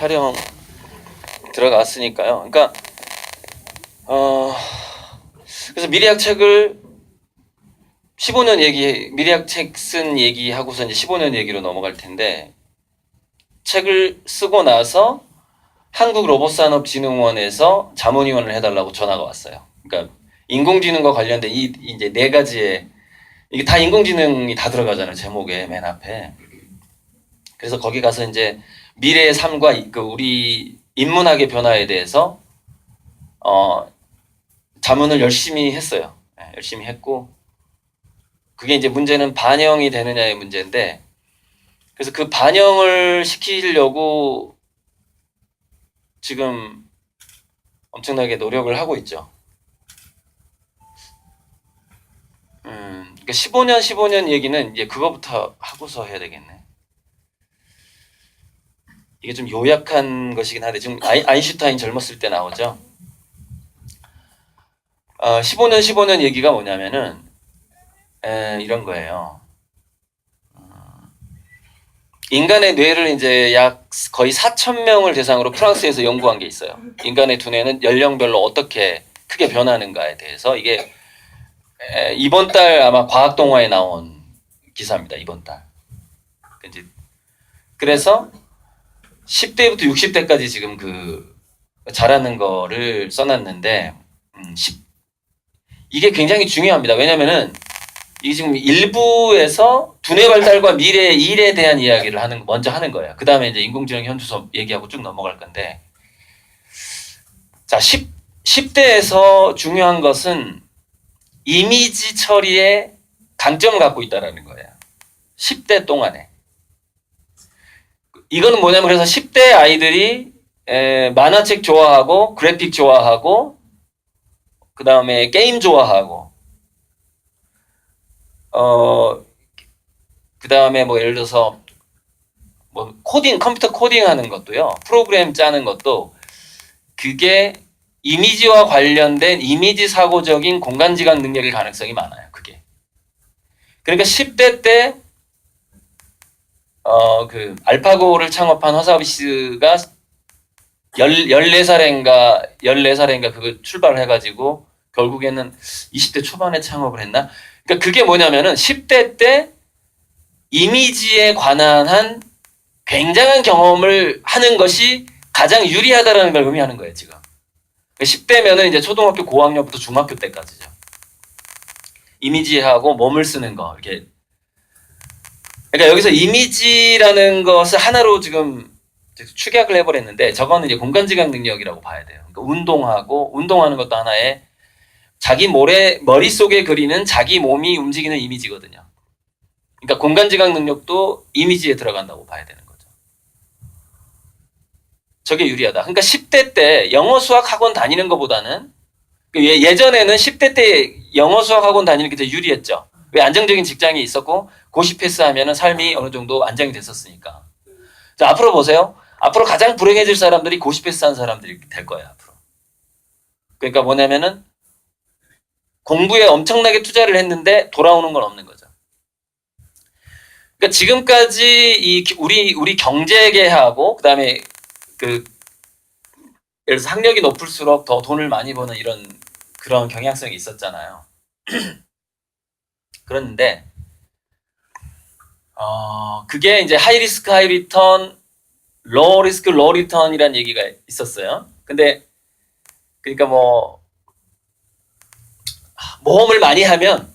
촬영 들어갔으니까요. 그러니까 그래서 미래학 책을 15년 미래학 책 쓴 얘기하고서 이제 15년 얘기로 넘어갈 텐데, 책을 쓰고 나서 한국로봇산업진흥원에서 자문위원을 해달라고 전화가 왔어요. 그러니까 인공지능과 관련된 이제 네 가지의, 이게 다 인공지능이 다 들어가잖아요, 제목에 맨 앞에. 그래서 거기 가서 이제 미래의 삶과 그 우리 인문학의 변화에 대해서 자문을 열심히 했어요. 열심히 했고, 그게 이제 문제는 반영이 되느냐의 문제인데, 그래서 그 반영을 시키려고 지금 엄청나게 노력을 하고 있죠. 그러니까 15년 얘기는 이제 그거부터 하고서 해야 되겠네. 이게 좀 요약한 것이긴 한데, 지금 아인슈타인 젊었을 때 나오죠. 15년 얘기가 뭐냐면은 이런 거예요. 인간의 뇌를 이제 약 거의 4,000명을 대상으로 프랑스에서 연구한 게 있어요. 인간의 두뇌는 연령별로 어떻게 크게 변하는가에 대해서. 이게 이번 달 아마 과학 동화에 나온 기사입니다. 이번 달. 그래서 10대부터 60대까지 지금 그 자라는 거를 써놨는데, 이게 굉장히 중요합니다. 왜냐면은 이게 지금 일부에서 두뇌 발달과 미래의 일에 대한 이야기를 먼저 하는 거예요. 그 다음에 이제 인공지능 현주소 얘기하고 쭉 넘어갈 건데, 자, 10대에서 중요한 것은 이미지 처리에 강점을 갖고 있다라는 거예요. 10대 동안에. 이거는 뭐냐면, 그래서 10대 아이들이 만화책 좋아하고, 그래픽 좋아하고, 그 다음에 게임 좋아하고, 그 다음에 뭐 예를 들어서 뭐 컴퓨터 코딩 하는 것도요, 프로그램 짜는 것도, 그게 이미지와 관련된 이미지 사고적인 공간지각 능력일 가능성이 많아요. 그게. 그러니까 10대 때 그 알파고를 창업한 허사비스가 14살인가 그거 출발을 해가지고 결국에는 20대 초반에 창업을 했나? 그러니까 그게 뭐냐면은 10대 때 이미지에 관한 한 굉장한 경험을 하는 것이 가장 유리하다라는 걸 의미하는 거예요, 지금. 10대면은 이제 초등학교 고학년부터 중학교 때까지죠. 이미지하고 몸을 쓰는 거, 이렇게. 그러니까 여기서 이미지라는 것을 하나로 지금 축약을 해버렸는데, 저거는 이제 공간지각 능력이라고 봐야 돼요. 그러니까 운동하는 것도 하나의 자기 머릿속에 그리는 자기 몸이 움직이는 이미지거든요. 그러니까 공간지각 능력도 이미지에 들어간다고 봐야 되는 거죠. 저게 유리하다. 그러니까 10대 때 영어 수학 학원 다니는 것보다는, 예전에는 10대 때 영어 수학 학원 다니는 게 더 유리했죠. 왜? 안정적인 직장이 있었고 고시 패스하면은 삶이 어느 정도 안정이 됐었으니까. 자, 앞으로 보세요. 앞으로 가장 불행해질 사람들이 고시 패스한 사람들이 될 거예요, 앞으로. 그러니까 뭐냐면은 공부에 엄청나게 투자를 했는데 돌아오는 건 없는 거죠. 그러니까 지금까지 우리 경제계하고, 그다음에 예를 들어서 학력이 높을수록 더 돈을 많이 버는 그런 경향성이 있었잖아요. 그런데 그게 이제 하이 리스크 하이 리턴, 로우 리스크 로우 리턴이라는 얘기가 있었어요. 근데 그러니까 모험을 많이 하면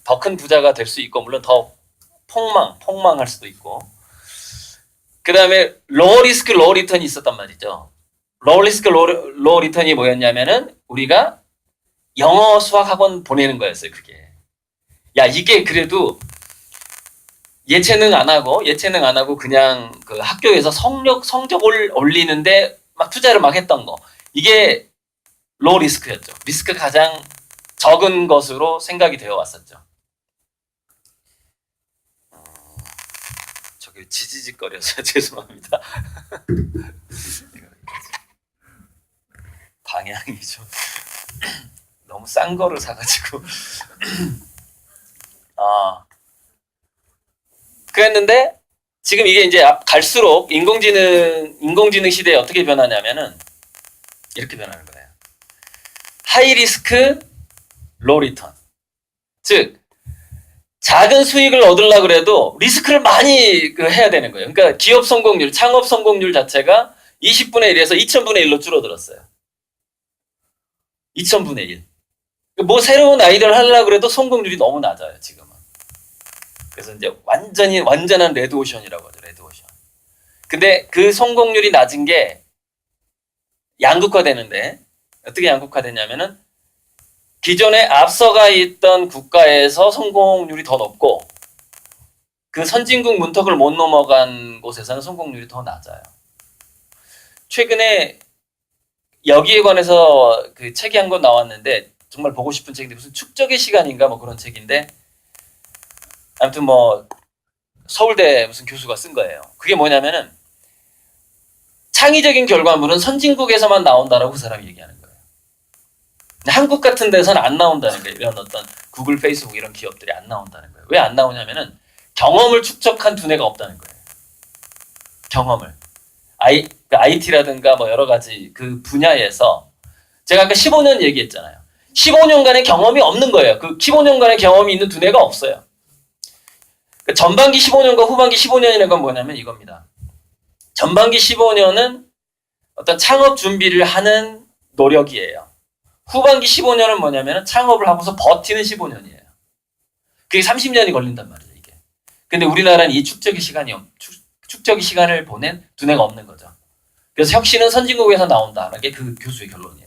더 큰 부자가 될 수 있고, 물론 더 폭망할 수도 있고, 그 다음에 로우 리스크 로우 리턴이 있었단 말이죠. 로우 리스크 로우 리턴이 뭐였냐면은 우리가 영어 수학 학원 보내는 거였어요. 그게. 야, 이게 그래도 예체능 안 하고 그냥 그 학교에서 성적을 올리는데 막 투자를 막 했던 거, 이게 로우 리스크였죠. 리스크가 가장 적은 것으로 생각이 되어 왔었죠. 저기 지지직거려서 죄송합니다. 방향이 좀 너무 싼 거를 사가지고 그랬는데 지금 이게 이제 갈수록 인공지능 시대에 어떻게 변하냐면은 이렇게 변하는 거예요. 하이 리스크, 로 리턴. 즉, 작은 수익을 얻으려고 그래도 리스크를 많이 해야 되는 거예요. 그러니까 기업 성공률, 창업 성공률 자체가 20분의 1에서 2000분의 1로 줄어들었어요. 2000분의 1. 뭐 새로운 아이디어를 하려고 그래도 성공률이 너무 낮아요, 지금은. 그래서 이제 완전한 레드오션이라고 하죠, 레드오션. 근데 그 성공률이 낮은 게 양극화되는데, 어떻게 양극화되냐면은, 기존에 앞서가 있던 국가에서 성공률이 더 높고, 그 선진국 문턱을 못 넘어간 곳에서는 성공률이 더 낮아요. 최근에 여기에 관해서 그 책이 한 권 나왔는데, 정말 보고 싶은 책인데, 무슨 축적의 시간인가 뭐 그런 책인데, 아무튼 뭐, 서울대 무슨 교수가 쓴 거예요. 그게 뭐냐면은, 창의적인 결과물은 선진국에서만 나온다라고 그 사람이 얘기하는 거예요. 한국 같은 데서는 안 나온다는 거예요. 이런 어떤 구글, 페이스북 이런 기업들이 안 나온다는 거예요. 왜 안 나오냐면은 경험을 축적한 두뇌가 없다는 거예요. 경험을. IT라든가 뭐 여러 가지 그 분야에서 제가 아까 15년 얘기했잖아요. 15년간의 경험이 없는 거예요. 그 15년간의 경험이 있는 두뇌가 없어요. 전반기 15년과 후반기 15년이라는 건 뭐냐면 이겁니다. 전반기 15년은 어떤 창업 준비를 하는 노력이에요. 후반기 15년은 뭐냐면 창업을 하고서 버티는 15년이에요. 그게 30년이 걸린단 말이에요, 이게. 근데 우리나라는 이 축적의 시간을 보낸 두뇌가 없는 거죠. 그래서 혁신은 선진국에서 나온다는 게 그 교수의 결론이에요.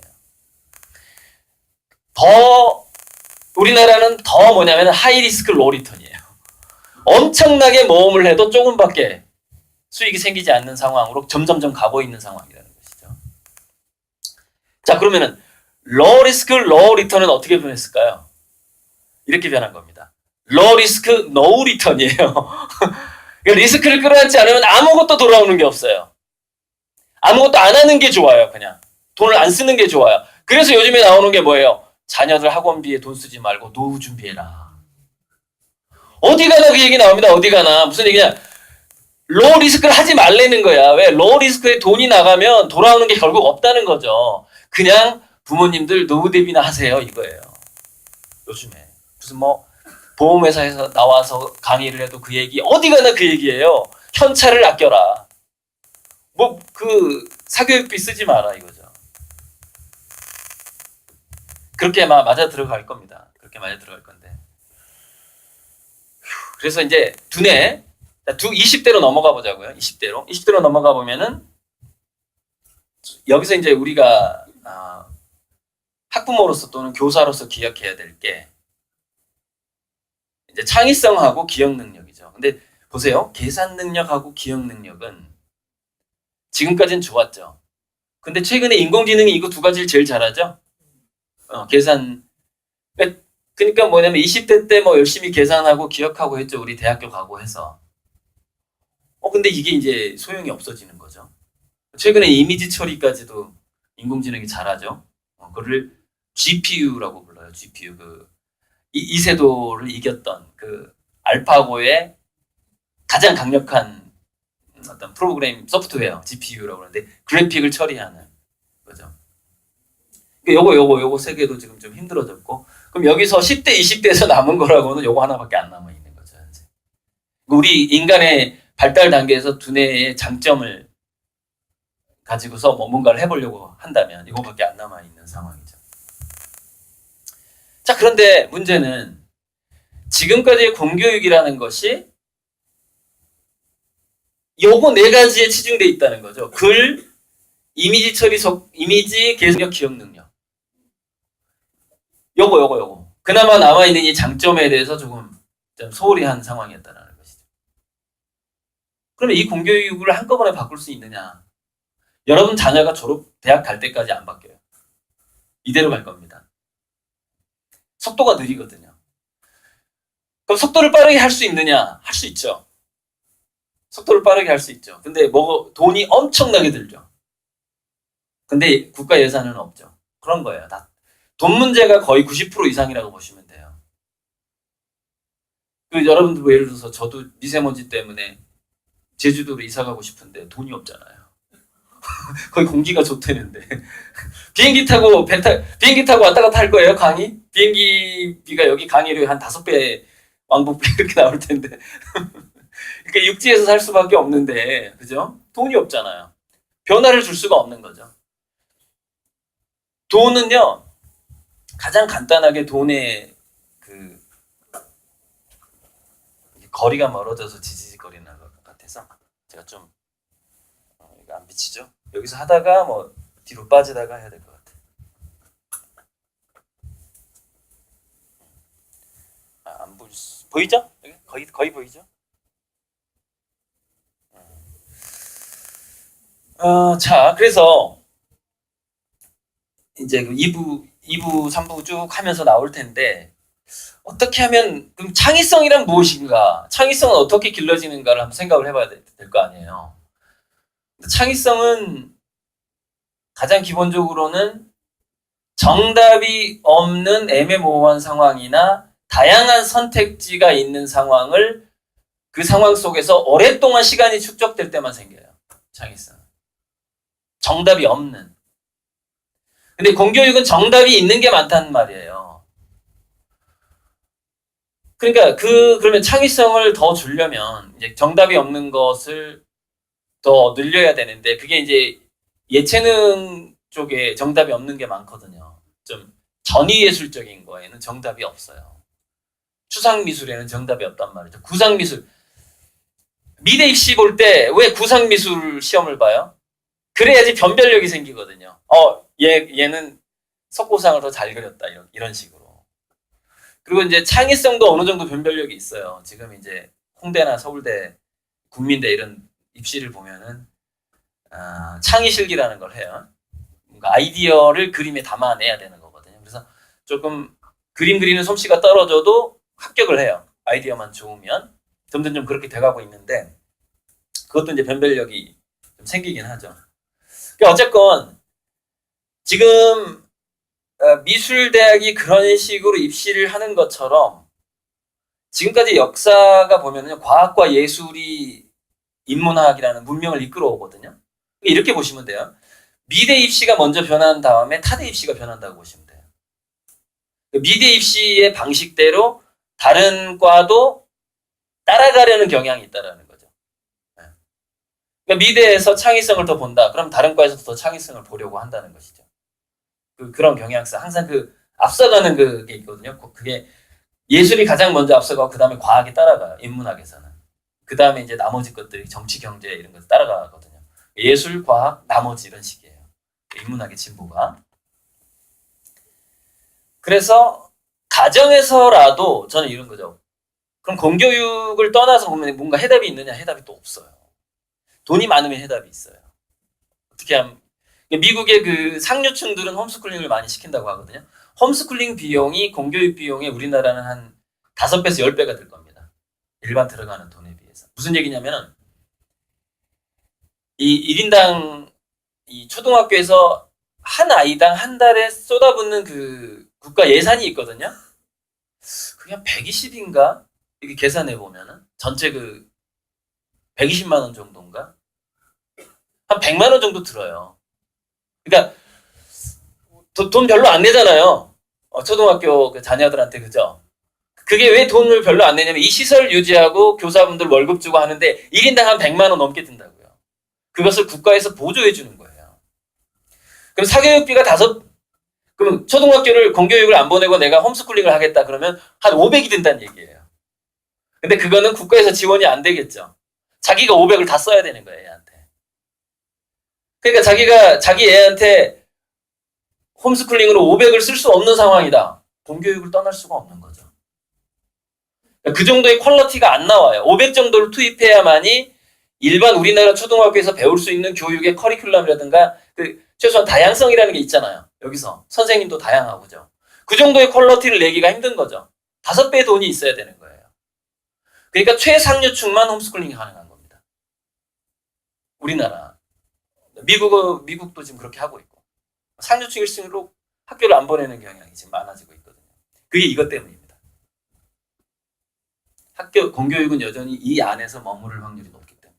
우리나라는 더 뭐냐면 하이 리스크 로 리턴이에요. 엄청나게 모험을 해도 조금밖에 수익이 생기지 않는 상황으로 점점점 가고 있는 상황이라는 것이죠. 자, 그러면은 low risk, low return은 어떻게 변했을까요? 이렇게 변한 겁니다. low risk, no return이에요. 리스크를 끌어안지 않으면 아무것도 돌아오는 게 없어요. 아무것도 안 하는 게 좋아요, 그냥. 돈을 안 쓰는 게 좋아요. 그래서 요즘에 나오는 게 뭐예요? 자녀들 학원비에 돈 쓰지 말고 노후 준비해라. 어디 가나 그 얘기 나옵니다. 어디 가나. 무슨 얘기냐. 로우 리스크를 하지 말라는 거야. 왜? 로우 리스크에 돈이 나가면 돌아오는 게 결국 없다는 거죠. 그냥 부모님들 노후 대비나 하세요. 이거예요. 요즘에. 무슨 뭐 보험회사에서 나와서 강의를 해도 그 얘기, 어디 가나 그 얘기예요. 현찰을 아껴라. 뭐 그 사교육비 쓰지 마라 이거죠. 그렇게 맞아 들어갈 겁니다. 그렇게 맞아 들어갈 건데. 그래서 이제 두뇌 20대로 넘어가 보자고요. 20대로 넘어가 보면은 여기서 이제 우리가 학부모로서 또는 교사로서 기억해야 될 게 이제 창의성하고 기억 능력이죠. 근데 보세요. 계산 능력하고 기억 능력은 지금까지는 좋았죠. 근데 최근에 인공지능이 이거 두 가지를 제일 잘하죠. 계산. 그러니까 뭐냐면 20대 때 뭐 열심히 계산하고 기억하고 했죠. 우리 대학교 가고 해서. 근데 이게 이제 소용이 없어지는 거죠. 최근에 이미지 처리까지도 인공지능이 잘하죠. 그거를 GPU라고 불러요. GPU. 이세돌을 이겼던 그 알파고의 가장 강력한 어떤 프로그램 소프트웨어 GPU라고 하는데 그래픽을 처리하는 거죠. 요거 세 개도 지금 좀 힘들어졌고, 그럼 여기서 10대, 20대에서 남은 거라고는 요거 하나밖에 안 남아 있는 거죠. 이제. 우리 인간의 발달 단계에서 두뇌의 장점을 가지고서 뭐 뭔가를 해보려고 한다면 이거밖에 안 남아 있는 상황이죠. 자, 그런데 문제는 지금까지의 공교육이라는 것이 요거 네 가지에 치중돼 있다는 거죠. 글, 이미지 처리, 이미지, 계산력, 기억 능력. 요거. 그나마 남아있는 이 장점에 대해서 조금 좀 소홀히 한 상황이었다는 것이죠. 그러면 이 공교육을 한꺼번에 바꿀 수 있느냐? 여러분 자녀가 대학 갈 때까지 안 바뀌어요. 이대로 갈 겁니다. 속도가 느리거든요. 그럼 속도를 빠르게 할 수 있느냐? 할 수 있죠. 속도를 빠르게 할 수 있죠. 근데 돈이 엄청나게 들죠. 근데 국가 예산은 없죠. 그런 거예요. 돈 문제가 거의 90% 이상이라고 보시면 돼요. 여러분들 뭐 예를 들어서 저도 미세먼지 때문에 제주도로 이사 가고 싶은데 돈이 없잖아요. 거기 공기가 좋다는데 비행기 타고 비행기 타고 왔다 갔다 할 거예요, 강의? 비행기비가 여기 강의료 한 5배 왕복비 이렇게 나올 텐데. 그러니까 육지에서 살 수밖에 없는데, 그죠? 돈이 없잖아요. 변화를 줄 수가 없는 거죠. 돈은요, 가장 간단하게 돈의 그 거리가 멀어져서 지지직거리는 것 같아서 제가 좀 이거 안 비치죠? 여기서 하다가 뭐 뒤로 빠지다가 해야 될 것 같아요. 안 보이죠? 여기 거의 보이죠? 자, 그래서 이제 2부, 3부 쭉 하면서 나올 텐데, 어떻게 하면, 그럼 창의성이란 무엇인가? 창의성은 어떻게 길러지는가를 한번 생각을 해봐야 될 거 아니에요. 창의성은 가장 기본적으로는 정답이 없는 애매모호한 상황이나 다양한 선택지가 있는 상황을 그 상황 속에서 오랫동안 시간이 축적될 때만 생겨요. 창의성은. 정답이 없는. 근데 공교육은 정답이 있는 게 많다는 말이에요. 그러니까 그러면 창의성을 더 주려면 이제 정답이 없는 것을 더 늘려야 되는데 그게 이제 예체능 쪽에 정답이 없는 게 많거든요. 좀 전위예술적인 거에는 정답이 없어요. 추상미술에는 정답이 없단 말이죠. 구상미술. 미대 입시 볼 때 왜 구상미술 시험을 봐요? 그래야지 변별력이 생기거든요. 얘는 석고상을 더 잘 그렸다. 이런 식으로. 그리고 이제 창의성도 어느 정도 변별력이 있어요. 지금 이제 홍대나 서울대, 국민대 이런 입시를 보면은, 창의실기라는 걸 해요. 뭔가 아이디어를 그림에 담아내야 되는 거거든요. 그래서 조금 그림 그리는 솜씨가 떨어져도 합격을 해요. 아이디어만 좋으면. 점점 좀 그렇게 돼가고 있는데, 그것도 이제 변별력이 좀 생기긴 하죠. 그러니까 어쨌건, 지금, 미술대학이 그런 식으로 입시를 하는 것처럼, 지금까지 역사가 보면은 과학과 예술이 인문학이라는 문명을 이끌어 오거든요. 이렇게 보시면 돼요. 미대 입시가 먼저 변한 다음에 타대 입시가 변한다고 보시면 돼요. 미대 입시의 방식대로 다른 과도 따라가려는 경향이 있다는 거죠. 그러니까 미대에서 창의성을 더 본다. 그럼 다른 과에서도 더 창의성을 보려고 한다는 것이죠. 그런 경향성. 항상 앞서가는 그게 있거든요. 그게 예술이 가장 먼저 앞서가고 그 다음에 과학이 따라가요. 인문학에서는. 그 다음에 이제 나머지 것들이 정치, 경제 이런 것들 따라가거든요. 예술, 과학, 나머지 이런 식이에요. 인문학의 진보가. 그래서 가정에서라도 저는 이런 거죠. 그럼 공교육을 떠나서 보면 뭔가 해답이 있느냐? 해답이 또 없어요. 돈이 많으면 해답이 있어요. 어떻게 하면 미국의 그 상류층들은 홈스쿨링을 많이 시킨다고 하거든요. 홈스쿨링 비용이 공교육 비용에 우리나라는 한 5배에서 10배가 될 겁니다. 일반 들어가는 돈에 비해서. 무슨 얘기냐면은 이 1인당 이 초등학교에서 한 아이당 한 달에 쏟아붓는 그 국가 예산이 있거든요. 그게 한 120인가? 이렇게 계산해 보면은 전체 120만 원 정도인가? 한 100만 원 정도 들어요. 그러니까 돈 별로 안 내잖아요. 초등학교 그 자녀들한테, 그죠? 그게 왜 돈을 별로 안 내냐면 이 시설 유지하고 교사분들 월급 주고 하는데 1인당 한 100만 원 넘게 든다고요. 그것을 국가에서 보조해 주는 거예요. 그럼 사교육비가 그럼 초등학교를 공교육을 안 보내고 내가 홈스쿨링을 하겠다 그러면 한 500이 든다는 얘기예요. 근데 그거는 국가에서 지원이 안 되겠죠. 자기가 500을 다 써야 되는 거예요, 애한테. 그러니까 자기 애한테 홈스쿨링으로 500을 쓸 수 없는 상황이다. 공교육을 떠날 수가 없는 거죠. 그 정도의 퀄리티가 안 나와요. 500 정도를 투입해야만이 일반 우리나라 초등학교에서 배울 수 있는 교육의 커리큘럼이라든가 최소한 다양성이라는 게 있잖아요. 여기서 선생님도 다양하고, 그죠? 그 정도의 퀄리티를 내기가 힘든 거죠. 5배의 돈이 있어야 되는 거예요. 그러니까 최상류층만 홈스쿨링이 가능한 겁니다. 우리나라. 미국도 지금 그렇게 하고 있고. 상류층 1순위로 학교를 안 보내는 경향이 지금 많아지고 있거든요. 그게 이것 때문입니다. 공교육은 여전히 이 안에서 머무를 확률이 높기 때문에.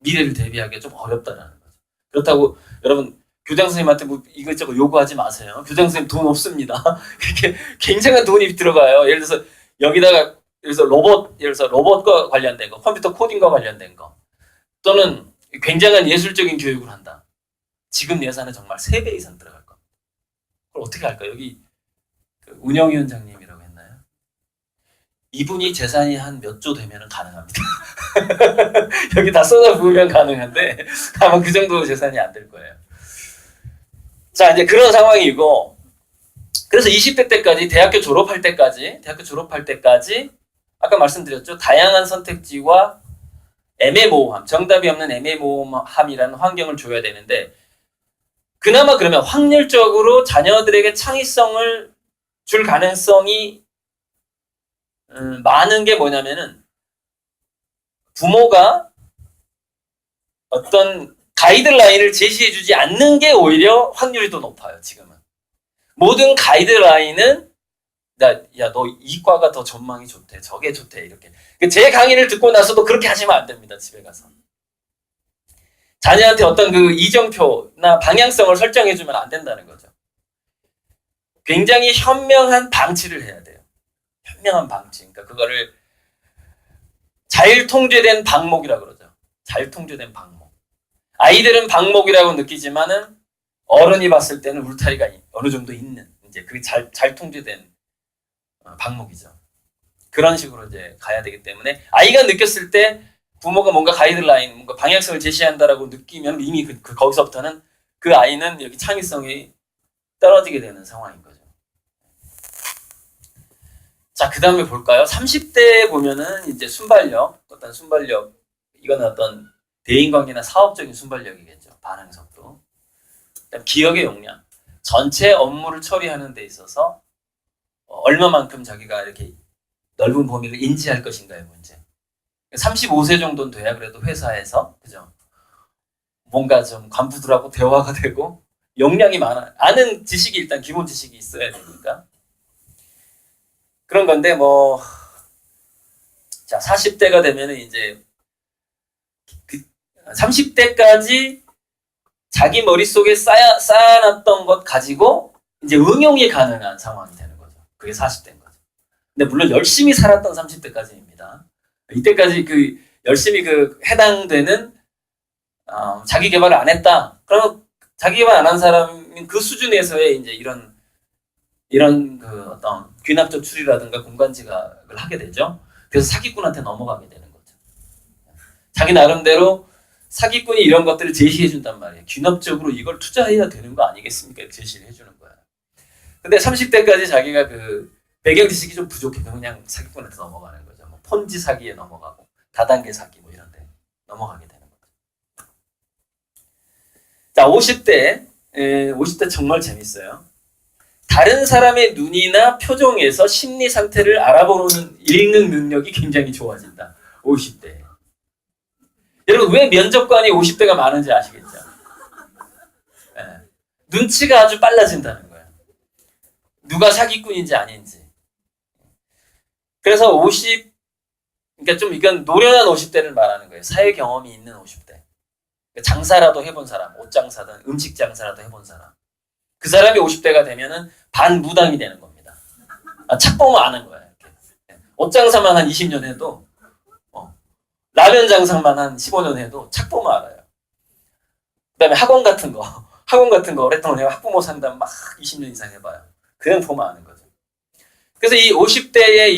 미래를 대비하기가 좀 어렵다라는 거죠. 그렇다고 여러분 교장 선생님한테 뭐 이것저것 요구하지 마세요. 교장 선생님 돈 없습니다. 이렇게 굉장한 돈이 들어가요. 예를 들어서 여기다가 예를 들어서 로봇과 관련된 거, 컴퓨터 코딩과 관련된 거, 또는 굉장한 예술적인 교육을 한다. 지금 예산은 정말 3배 이상 들어갈 겁니다. 그걸 어떻게 할까요? 여기 운영위원장님이라고 했나요? 이분이 재산이 한 몇 조 되면 가능합니다. 여기 다 쏟아부으면 가능한데 아마 그 정도 재산이 안 될 거예요. 자, 이제 그런 상황이고, 그래서 20대 때까지 대학교 졸업할 때까지 아까 말씀드렸죠. 다양한 선택지와 애매모호함, 정답이 없는 애매모호함이라는 환경을 줘야 되는데, 그나마 그러면 확률적으로 자녀들에게 창의성을 줄 가능성이 많은 게 뭐냐면은 부모가 어떤 가이드라인을 제시해주지 않는 게 오히려 확률이 더 높아요. 지금은 모든 가이드라인은 야, 너 이과가 더 전망이 좋대, 저게 좋대, 이렇게. 제 강의를 듣고 나서도 그렇게 하시면 안 됩니다. 집에 가서 자녀한테 어떤 그 이정표나 방향성을 설정해주면 안 된다는 거죠. 굉장히 현명한 방치를 해야 돼요. 현명한 방치. 그러니까 그거를 잘 통제된 방목이라고 그러죠. 잘 통제된 방목. 아이들은 방목이라고 느끼지만은 어른이 봤을 때는 울타리가 어느 정도 있는, 이제 그게 잘 통제된 방목이죠. 그런 식으로 이제 가야 되기 때문에 아이가 느꼈을 때 부모가 뭔가 가이드라인, 뭔가 방향성을 제시한다라고 느끼면 이미 거기서부터는 그 아이는 여기 창의성이 떨어지게 되는 상황인 거죠. 자, 그 다음에 볼까요? 30대 보면은 이제 순발력, 어떤 순발력, 이건 어떤 대인관계나 사업적인 순발력이겠죠. 반응 속도. 그다음 기억의 용량, 전체 업무를 처리하는 데 있어서 얼마만큼 자기가 이렇게 넓은 범위를 인지할 것인가의 문제. 35세 정도는 돼야 그래도 회사에서, 그죠? 뭔가 좀 간부들하고 대화가 되고, 역량이 많아. 아는 지식이 일단 기본 지식이 있어야 되니까. 그런 건데, 뭐, 자, 40대가 되면은 이제, 30대까지 자기 머릿속에 쌓아놨던 것 가지고, 이제 응용이 가능한 상황이 되는 거죠. 그게 40대인 거죠. 근데 물론 열심히 살았던 30대까지입니다. 이때까지 열심히 해당되는, 자기 개발을 안 했다. 그러면 자기 개발 안 한 사람인 그 수준에서의 이제 이런 어떤 귀납적 추리라든가 공간 지각을 하게 되죠. 그래서 사기꾼한테 넘어가게 되는 거죠. 자기 나름대로 사기꾼이 이런 것들을 제시해 준단 말이에요. 귀납적으로 이걸 투자해야 되는 거 아니겠습니까? 제시를 해주는 거야. 근데 30대까지 자기가 배경 지식이 좀 부족해서 그냥 사기꾼한테 넘어가는 거죠. 뭐 폰지 사기에 넘어가고 다단계 사기 뭐 이런 데 넘어가게 되는 거죠. 자, 50대 정말 재밌어요. 다른 사람의 눈이나 표정에서 심리 상태를 읽는 능력이 굉장히 좋아진다. 50대. 여러분, 왜 면접관이 50대가 많은지 아시겠죠? 네. 눈치가 아주 빨라진다는 거예요. 누가 사기꾼인지 아닌지. 그래서 그러니까 좀 이건 노련한 50대를 말하는 거예요. 사회 경험이 있는 50대. 장사라도 해본 사람, 옷 장사든 음식 장사라도 해본 사람. 그 사람이 50대가 되면은 반무당이 되는 겁니다. 착 보면 아는 거야. 이렇게. 옷 장사만 한 20년 해도, 라면 장사만 한 15년 해도 착 보면 알아요. 그 다음에 학원 같은 거 오랫동안 해요. 학부모 상담 막 20년 이상 해봐요. 그냥 보면 아는 거죠. 그래서 이 50대의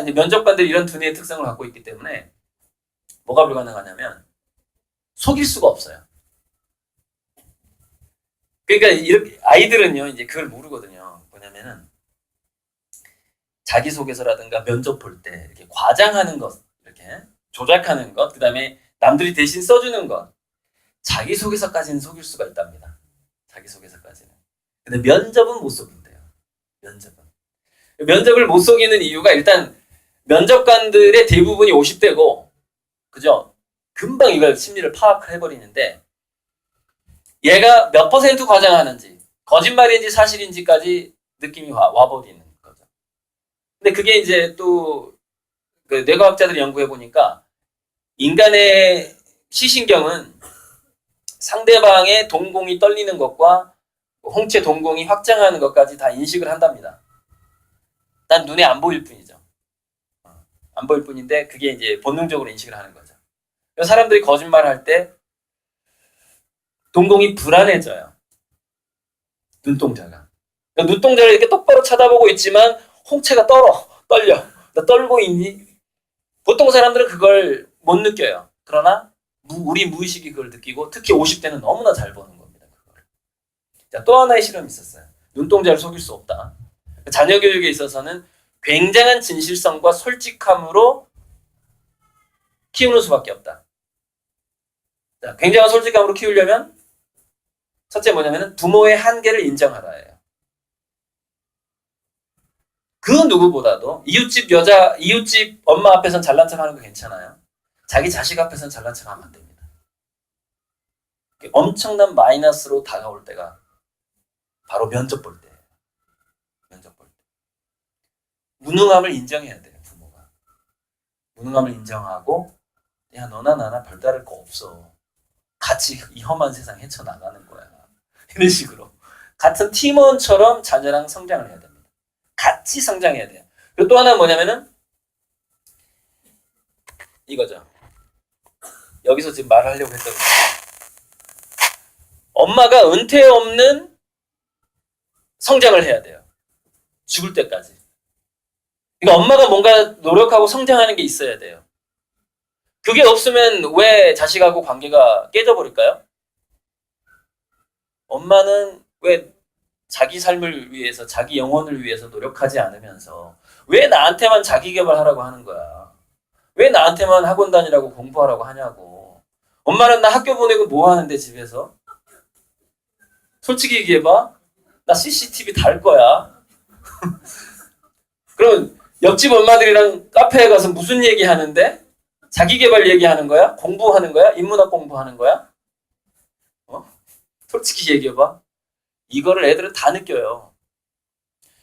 이제 면접관들이 이런 두뇌의 특성을 갖고 있기 때문에 뭐가 불가능하냐면 속일 수가 없어요. 그러니까 이렇게 아이들은요, 이제 그걸 모르거든요. 뭐냐면은 자기소개서라든가 면접 볼 때 이렇게 과장하는 것, 이렇게 조작하는 것, 그 다음에 남들이 대신 써주는 것, 자기소개서까지는 속일 수가 있답니다. 자기소개서까지는. 근데 면접은 못 속인대요. 면접을 못 속이는 이유가 일단 면접관들의 대부분이 50대고, 그죠? 금방 이걸 심리를 파악해버리는데 얘가 몇 % 과장하는지, 거짓말인지 사실인지까지 느낌이 와버리는 거죠. 근데 그게 이제 또 뇌과학자들이 연구해보니까 인간의 시신경은 상대방의 동공이 떨리는 것과 홍채 동공이 확장하는 것까지 다 인식을 한답니다. 난 눈에 안 보일 뿐이죠. 안 보일 뿐인데 그게 이제 본능적으로 인식을 하는 거죠. 그래서 사람들이 거짓말할 때 동공이 불안해져요. 눈동자가. 그러니까 눈동자를 이렇게 똑바로 쳐다보고 있지만 홍채가 떨려. 나 떨고 있니? 보통 사람들은 그걸 못 느껴요. 그러나 우리 무의식이 그걸 느끼고 특히 50대는 너무나 잘 보는 겁니다. 그걸. 자, 또 하나의 실험이 있었어요. 눈동자를 속일 수 없다. 자녀 교육에 있어서는 굉장한 진실성과 솔직함으로 키우는 수밖에 없다. 자, 굉장한 솔직함으로 키우려면 첫째 뭐냐면 부모의 한계를 인정하라예요. 그 누구보다도 이웃집 엄마 앞에서는 잘난 척하는 거 괜찮아요. 자기 자식 앞에서는 잘난 척하면 안 됩니다. 엄청난 마이너스로 다가올 때가 바로 면접 볼 때예요. 면접 볼 때. 무능함을 인정해야 돼요, 부모가. 무능함을 인정하고 야, 너나 나나 별다를 거 없어. 같이 이 험한 세상 헤쳐나가는 거야. 이런 식으로. 같은 팀원처럼 자녀랑 성장을 해야 됩니다. 같이 성장해야 돼요. 그리고 또 하나는 뭐냐면은 이거죠. 여기서 지금 말하려고 했던 거. 엄마가 은퇴 없는 성장을 해야 돼요. 죽을 때까지. 그러니까 엄마가 뭔가 노력하고 성장하는 게 있어야 돼요. 그게 없으면 왜 자식하고 관계가 깨져버릴까요? 엄마는 왜 자기 삶을 위해서, 자기 영혼을 위해서 노력하지 않으면서 왜 나한테만 자기 개발하라고 하는 거야? 왜 나한테만 학원 다니라고 공부하라고 하냐고. 엄마는 나 학교 보내고 뭐 하는데 집에서? 솔직히 얘기해봐. 나 CCTV 달 거야. 그럼 옆집 엄마들이랑 카페에 가서 무슨 얘기 하는데? 자기 개발 얘기하는 거야? 공부하는 거야? 인문학 공부하는 거야? 솔직히 얘기해봐. 이거를 애들은 다 느껴요.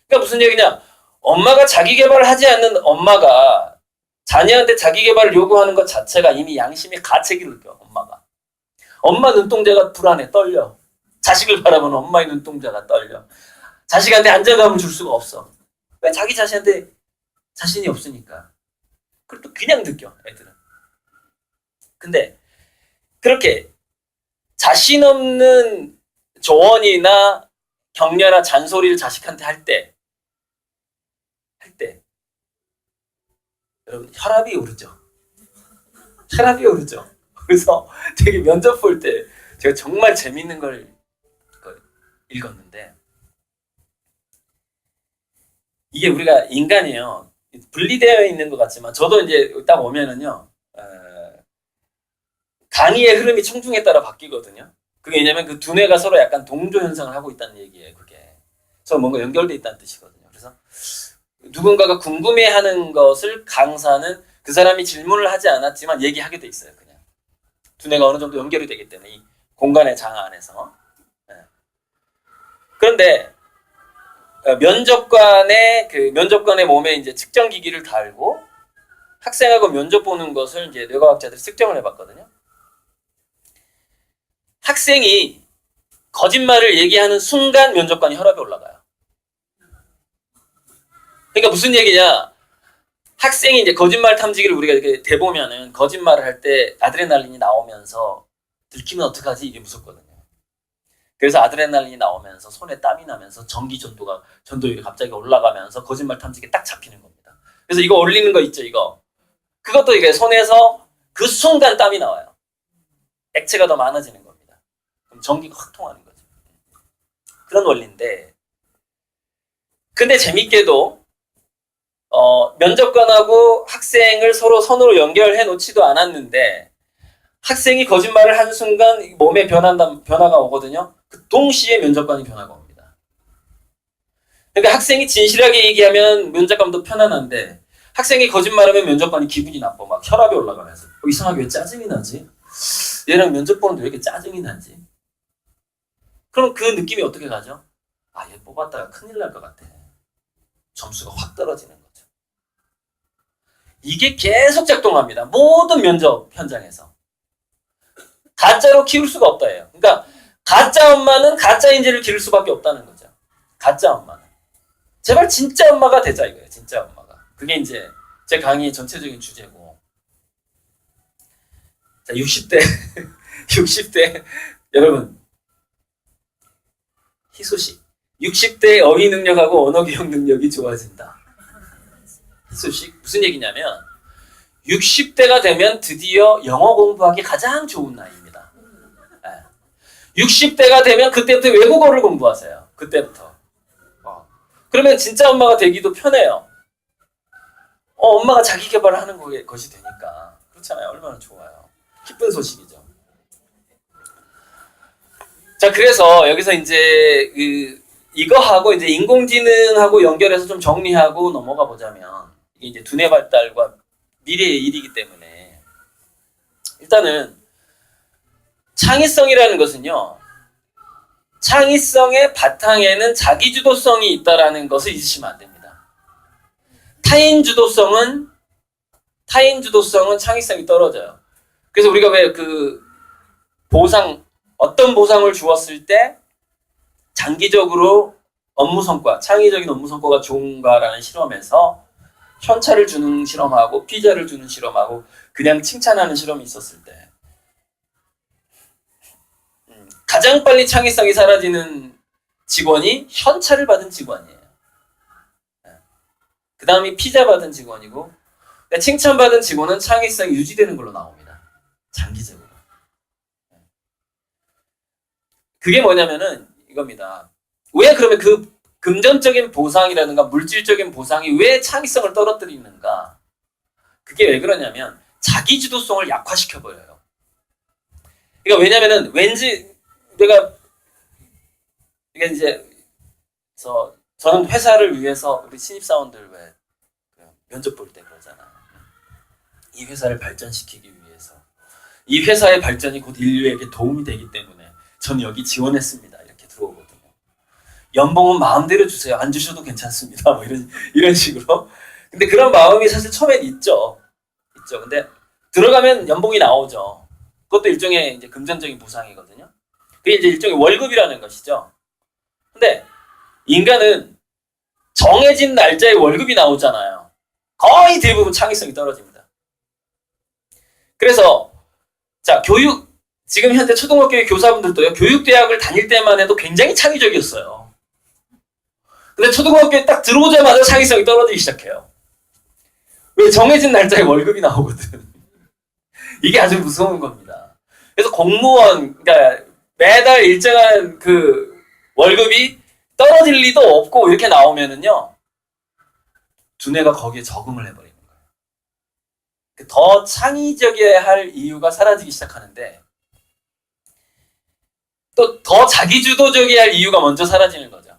그러니까 무슨 얘기냐? 엄마가 자기 개발을 하지 않는 엄마가 자녀한테 자기 개발을 요구하는 것 자체가 이미 양심의 가책을 느껴, 엄마가. 엄마 눈동자가 불안해, 떨려. 자식을 바라보는 엄마의 눈동자가 떨려. 자식한테 안정감을 줄 수가 없어. 왜? 자기 자신한테 자신이 없으니까. 그걸 또 그냥 느껴, 애들은. 근데 그렇게 자신 없는 조언이나 격려나 잔소리를 자식한테 할 때 여러분 혈압이 오르죠. 혈압이 오르죠. 그래서 되게 면접 볼 때 제가 정말 재밌는 걸 읽었는데 이게 우리가 인간이에요. 분리되어 있는 것 같지만 저도 이제 딱 오면은요 강의의 흐름이 청중에 따라 바뀌거든요. 그게 왜냐면 그 두뇌가 서로 약간 동조 현상을 하고 있다는 얘기예요. 그게 서로 뭔가 연결돼 있다는 뜻이거든요. 그래서 누군가가 궁금해하는 것을 강사는 그 사람이 질문을 하지 않았지만 얘기하게 돼 있어요. 그냥 두뇌가 어느 정도 연결이 되기 때문에 이 공간의 장화 안에서. 그런데 면접관의 몸에 이제 측정 기기를 달고 학생하고 면접 보는 것을 이제 뇌과학자들이 측정을 해봤거든요. 학생이 거짓말을 얘기하는 순간 면접관이 혈압이 올라가요. 그러니까 무슨 얘기냐? 학생이 이제 거짓말 탐지기를 우리가 이렇게 대보면은 거짓말을 할 때 아드레날린이 나오면서 들키면 어떡하지? 이게 무섭거든요. 그래서 아드레날린이 나오면서 손에 땀이 나면서 전도율이 갑자기 올라가면서 거짓말 탐지기에 딱 잡히는 겁니다. 그래서 이거 올리는 거 있죠, 이거. 그것도 이게 손에서 그 순간 땀이 나와요. 액체가 더 많아지는 겁니다. 그럼 전기가 확 통하는 거죠. 그런 원리인데. 근데 재밌게도 면접관하고 학생을 서로 선으로 연결해 놓지도 않았는데 학생이 거짓말을 한 순간 몸에 변화가 오거든요. 그 동시에 면접관이 변화가 옵니다. 그러니까 학생이 진실하게 얘기하면 면접관도 편안한데 학생이 거짓말하면 면접관이 기분이 나빠. 막 혈압이 올라가면서 이상하게 왜 짜증이 나지? 얘랑 면접 보는데 왜 이렇게 짜증이 나지? 그럼 그 느낌이 어떻게 가죠? 아, 얘 뽑았다가 큰일 날 것 같아. 점수가 확 떨어지는 거죠. 이게 계속 작동합니다. 모든 면접 현장에서. 가짜로 키울 수가 없다예요. 그러니까 가짜 엄마는 가짜 인재를 기를 수밖에 없다는 거죠. 가짜 엄마는. 제발 진짜 엄마가 되자 이거예요. 진짜 엄마가. 그게 이제 제 강의 전체적인 주제고. 자, 60대 60대 여러분 희소식. 60대 어휘 능력하고 언어 기억 능력이 좋아진다. 희소식 무슨 얘기냐면 60대가 되면 드디어 영어 공부하기 가장 좋은 나이입니다. 60대가 되면 그때부터 외국어를 공부하세요. 그때부터. 그러면 진짜 엄마가 되기도 편해요. 엄마가 자기 개발을 하는 것이 되니까. 그렇잖아요. 얼마나 좋아요. 기쁜 소식이죠. 자, 그래서 여기서 이제 이거하고 이제 인공지능하고 연결해서 좀 정리하고 넘어가 보자면 이게 이제 두뇌 발달과 미래의 일이기 때문에 일단은 창의성이라는 것은요. 창의성의 바탕에는 자기주도성이 있다라는 것을 잊으시면 안 됩니다. 타인주도성은 창의성이 떨어져요. 그래서 우리가 왜 어떤 보상을 주었을 때 장기적으로 업무 성과, 창의적인 업무 성과가 좋은가라는 실험에서 현찰을 주는 실험하고 피자를 주는 실험하고 그냥 칭찬하는 실험이 있었을 때 가장 빨리 창의성이 사라지는 직원이 현찰을 받은 직원이에요. 그 다음이 피자 받은 직원이고 칭찬받은 직원은 창의성이 유지되는 걸로 나옵니다. 장기적으로. 그게 뭐냐면은 이겁니다. 왜 그러면 그 금전적인 보상이라든가 물질적인 보상이 왜 창의성을 떨어뜨리는가? 그게 왜 그러냐면 자기주도성을 약화시켜버려요. 그러니까 왜냐면은 왠지 이게 이제 저는 회사를 위해서 우리 신입사원들 왜 면접 볼 때 그러잖아요. 이 회사를 발전시키기 위해서 이 회사의 발전이 곧 인류에게 도움이 되기 때문에 전 여기 지원했습니다. 이렇게 들어오거든요. 연봉은 마음대로 주세요. 안 주셔도 괜찮습니다. 뭐 이런 식으로. 근데 그런 마음이 사실 처음엔 있죠. 근데 들어가면 연봉이 나오죠. 그것도 일종의 이제 금전적인 보상이거든요. 그게 이제 일종의 월급이라는 것이죠. 근데 인간은 정해진 날짜에 월급이 나오잖아요. 거의 대부분 창의성이 떨어집니다. 그래서 자, 지금 현재 초등학교 교사분들도요. 교육대학을 다닐 때만 해도 굉장히 창의적이었어요. 근데 초등학교에 딱 들어오자마자 창의성이 떨어지기 시작해요. 왜? 정해진 날짜에 월급이 나오거든. 이게 아주 무서운 겁니다. 그래서 공무원, 그러니까 매달 일정한 월급이 떨어질 리도 없고 이렇게 나오면은요. 두뇌가 거기에 적응을 해버리는 거예요. 더 창의적이어야 할 이유가 사라지기 시작하는데 또 더 자기주도적이어야 할 이유가 먼저 사라지는 거죠.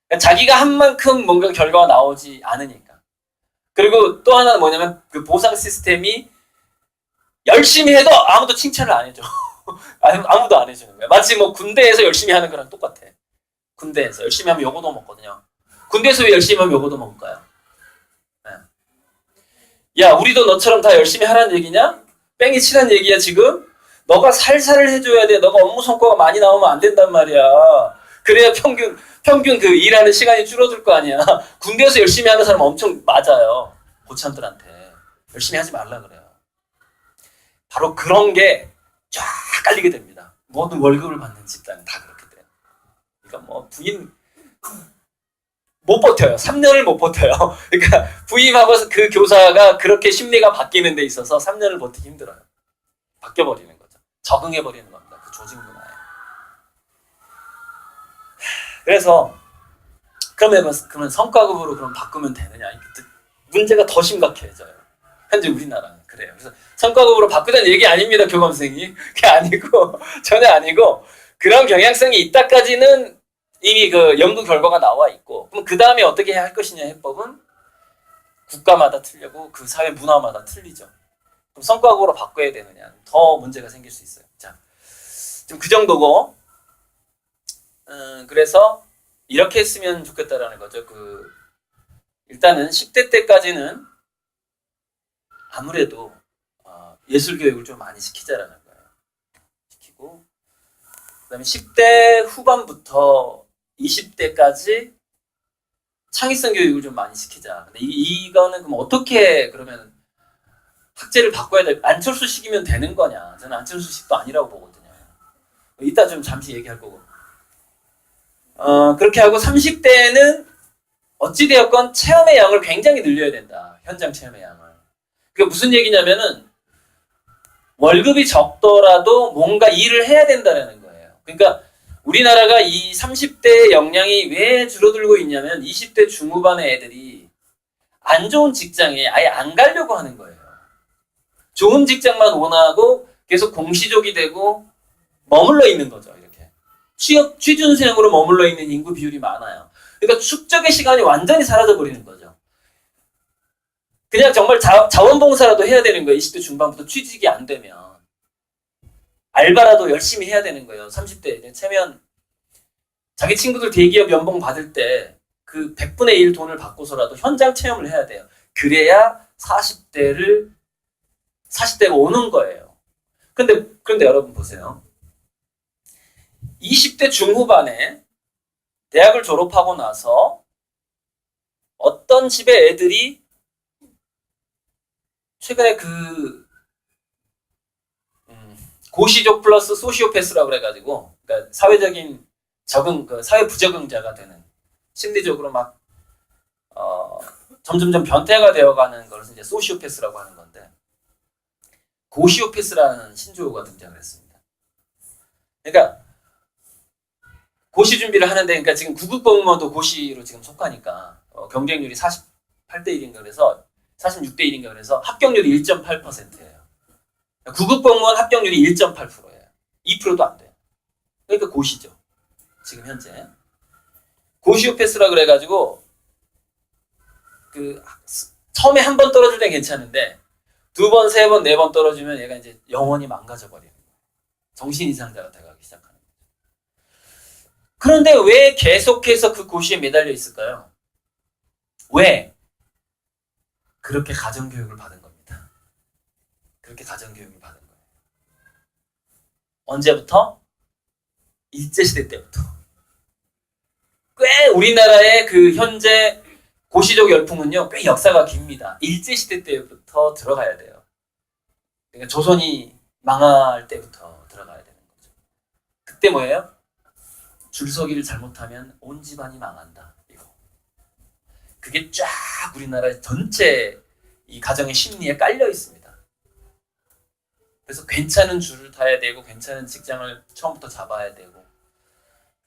그러니까 자기가 한 만큼 뭔가 결과가 나오지 않으니까. 그리고 또 하나는 뭐냐면 그 보상 시스템이 열심히 해도 아무도 칭찬을 안 해줘. 아무도 안 해주는 거야. 마치 뭐 군대에서 열심히 하는 거랑 똑같아. 군대에서 열심히 하면 요거도 먹거든요. 군대에서 왜 열심히 하면 요거도 먹을까요? 네. 야, 우리도 너처럼 다 열심히 하라는 얘기냐? 뺑이 치란 얘기야 지금? 너가 살살을 해줘야 돼. 너가 업무 성과가 많이 나오면 안 된단 말이야. 그래야 평균 그 일하는 시간이 줄어들 거 아니야. 군대에서 열심히 하는 사람 엄청 맞아요. 고참들한테. 열심히 하지 말라 그래요. 바로 그런 게 쫙 깔리게 됩니다. 모든 월급을 받는 집단은 다 그렇게 돼요. 그러니까 뭐 부인 못 버텨요. 3년을 못 버텨요. 그러니까 부임하고 그 교사가 그렇게 심리가 바뀌는 데 있어서 3년을 버티기 힘들어요. 바뀌어버리는 거죠. 적응해버리는 겁니다. 그 조직 문화에. 그래서 그러면 성과급으로 그럼 바꾸면 되느냐? 문제가 더 심각해져요. 현재 우리나라는 그래요. 그래서 성과급으로 바꾸자는 얘기 아닙니다, 교감생이. 그게 아니고 전혀 아니고 그런 경향성이 있다까지는 이미 그 연구 결과가 나와 있고 그럼 그 다음에 어떻게 할 것이냐 해법은 국가마다 틀리고 그 사회 문화마다 틀리죠. 그럼 성과급으로 바꿔야 되느냐 더 문제가 생길 수 있어요. 자, 좀 그 정도고 그래서 이렇게 했으면 좋겠다라는 거죠. 일단은 10대 때까지는 아무래도 예술 교육을 좀 많이 시키자라는 거예요. 그다음에 10대 후반부터 20대까지 창의성 교육을 좀 많이 시키자. 근데 이거는 그럼 어떻게 그러면 학제를 바꿔야 될, 안철수식이면 되는 거냐? 저는 안철수식도 아니라고 보거든요. 이따 좀 잠시 얘기할 거고. 그렇게 하고 30대는 어찌되었건 체험의 양을 굉장히 늘려야 된다. 현장 체험의 양을. 그게 무슨 얘기냐면은 월급이 적더라도 뭔가 일을 해야 된다는 거예요. 그러니까 우리나라가 이 30대 역량이 왜 줄어들고 있냐면 20대 중후반의 애들이 안 좋은 직장에 아예 안 가려고 하는 거예요. 좋은 직장만 원하고 계속 공시족이 되고 머물러 있는 거죠. 이렇게 취준생으로 머물러 있는 인구 비율이 많아요. 그러니까 축적의 시간이 완전히 사라져 버리는 거죠. 그냥 정말 자원봉사라도 해야 되는 거예요. 20대 중반부터 취직이 안 되면. 알바라도 열심히 해야 되는 거예요. 30대 체면 자기 친구들 대기업 연봉 받을 때 그 100분의 1 돈을 받고서라도 현장 체험을 해야 돼요. 그래야 40대가 오는 거예요. 그런데 여러분 보세요. 20대 중후반에 대학을 졸업하고 나서 어떤 집의 애들이 최근에 고시족 플러스 소시오패스라고 그래가지고, 그러니까 사회적인 사회 부적응자가 되는, 심리적으로 막, 점점점 변태가 되어가는 걸 이제 소시오패스라고 하는 건데, 고시오패스라는 신조어가 등장을 했습니다. 그러니까, 고시 준비를 하는데, 그러니까 지금 구급 공무원도 고시로 지금 속하니까, 경쟁률이 48대 1인가 그래서, 46대 1인가 그래서 합격률이 1.8%예요. 구급 공무원 합격률이 1.8%예요. 2%도 안 돼요. 그러니까 고시죠. 지금 현재. 고시오패스라 그래가지고, 처음에 한 번 떨어질 땐 괜찮은데, 2번, 3번, 4번 떨어지면 얘가 이제 영원히 망가져버리는 거예요. 정신이상자가 돼가기 시작하는 거죠. 그런데 왜 계속해서 그 고시에 매달려 있을까요? 왜? 그렇게 가정교육을 받은 겁니다. 그렇게 가정교육을 받은 거예요. 언제부터? 일제시대 때부터. 꽤 우리나라의 현재 고시적 열풍은요, 꽤 역사가 깁니다. 일제시대 때부터 들어가야 돼요. 그러니까 조선이 망할 때부터 들어가야 되는 거죠. 그때 뭐예요? 줄서기를 잘못하면 온 집안이 망한다. 이거. 그게 쫙 우리나라 전체 이 가정의 심리에 깔려 있습니다. 그래서 괜찮은 줄을 타야 되고, 괜찮은 직장을 처음부터 잡아야 되고.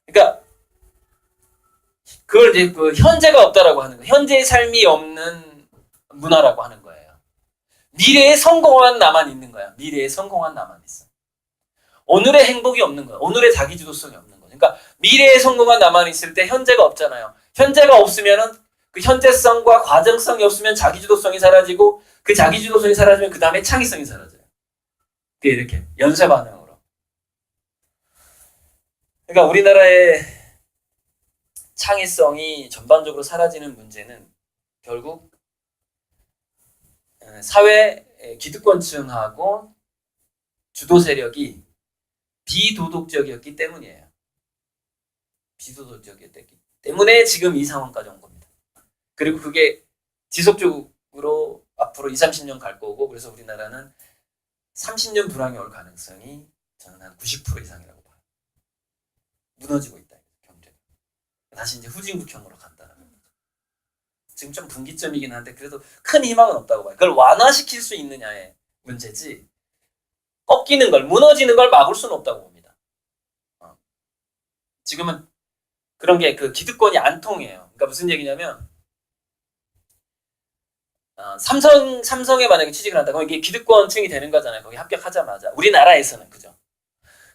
그러니까, 그걸 이제 현재가 없다라고 하는 거예요. 현재의 삶이 없는 문화라고 하는 거예요. 미래에 성공한 나만 있는 거야. 미래에 성공한 나만 있어. 오늘의 행복이 없는 거야. 오늘의 자기주도성이 없는 거야. 그러니까 미래에 성공한 나만 있을 때 현재가 없잖아요. 현재가 없으면은 그 현재성과 과정성이 없으면 자기주도성이 사라지고, 그 자기주도성이 사라지면 그 다음에 창의성이 사라져요. 그게 이렇게 연쇄 반응으로. 그러니까 우리나라의 창의성이 전반적으로 사라지는 문제는 결국 사회 기득권층하고 주도 세력이 비도덕적이었기 때문이에요. 비도덕적이었기 때문에 지금 이 상황까지 온 겁니다. 그리고 그게 지속적으로 앞으로 20, 30년 갈 거고, 그래서 우리나라는 30년 불황이 올 가능성이 저는 한 90% 이상이라고 봐요. 무너지고 있다. 경제가. 다시 이제 후진국형으로 간다는 거죠. 지금 좀 분기점이긴 한데 그래도 큰 희망은 없다고 봐요. 그걸 완화시킬 수 있느냐의 문제지, 꺾이는 걸, 무너지는 걸 막을 수는 없다고 봅니다. 지금은 그런 게 기득권이 안 통해요. 그러니까 무슨 얘기냐면, 삼성에 만약에 취직을 한다. 그럼 이게 기득권층이 되는 거잖아요. 거기 합격하자마자. 우리나라에서는. 그죠?